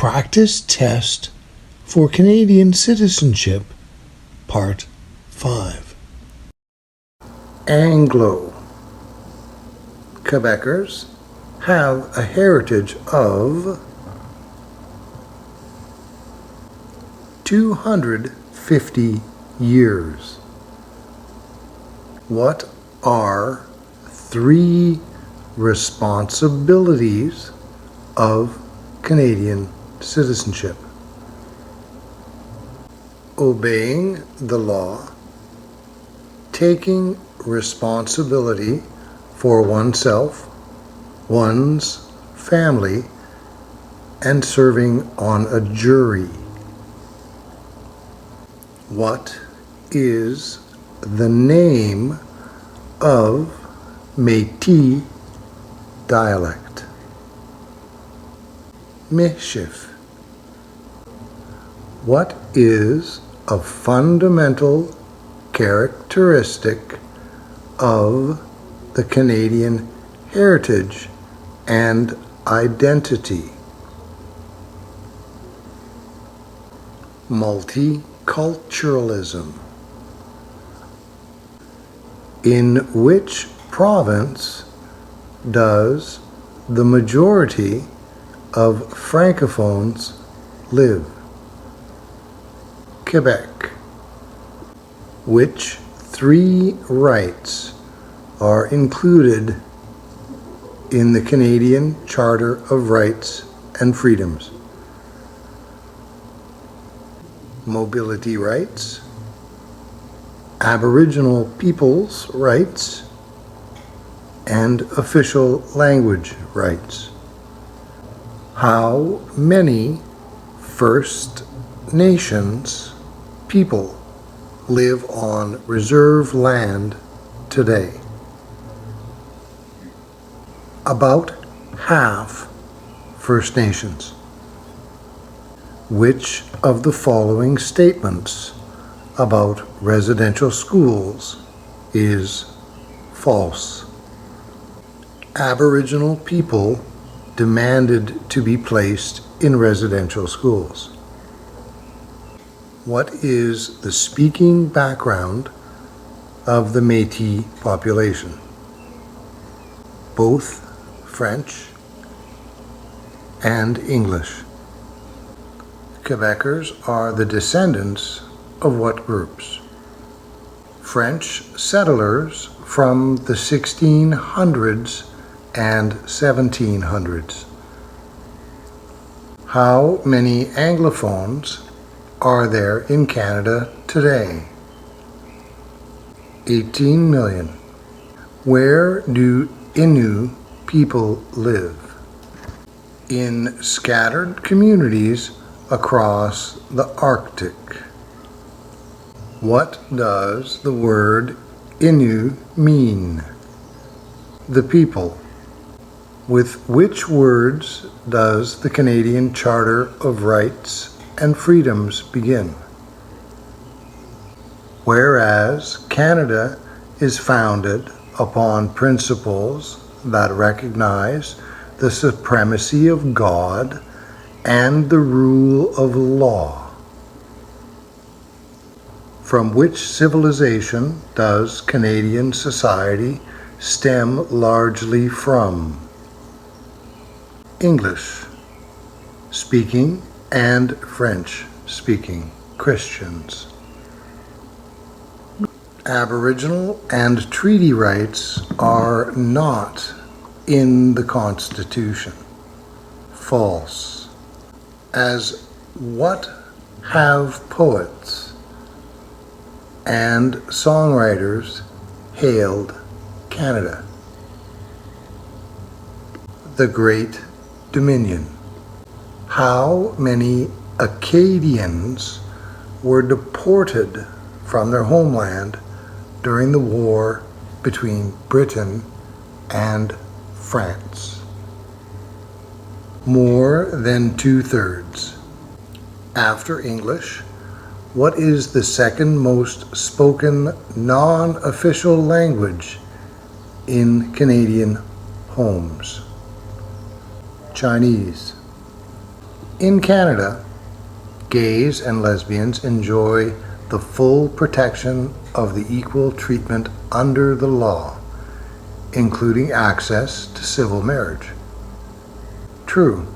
Practice Test for Canadian Citizenship, Part 5. Anglo-Quebecers have a heritage of 250 years. What are 3 responsibilities of Canadian citizenship? Obeying the law, taking responsibility for oneself, one's family, and serving on a jury. What is the name of Métis dialect? Mischief. What is a fundamental characteristic of the Canadian heritage and identity? Multiculturalism. In which province does the majority of Francophones live? Quebec. Which 3 rights are included in the Canadian Charter of Rights and Freedoms? Mobility rights, Aboriginal people's rights, and official language rights. How many First Nations people live on reserve land today? About half First Nations. Which of the following statements about residential schools is false? Aboriginal people demanded to be placed in residential schools. What is the speaking background of the Métis population? Both French and English. Quebecers are the descendants of what groups? French settlers from the 1600s and 1700s. How many Anglophones are there in Canada today? 18 million. Where do Inuit people live? In scattered communities across the Arctic. What does the word Inuit mean? The people. With which words does the Canadian Charter of Rights and Freedoms begin? Whereas Canada is founded upon principles that recognize the supremacy of God and the rule of law. From which civilization does Canadian society stem largely from? English speaking and French speaking Christians. Aboriginal and treaty rights are not in the Constitution. False. As what have poets and songwriters hailed Canada? The Great Dominion. How many Acadians were deported from their homeland during the war between Britain and France? More than 2/3. After English, what is the second most spoken non-official language in Canadian homes? Chinese. In Canada, gays and lesbians enjoy the full protection of the equal treatment under the law, including access to civil marriage. True.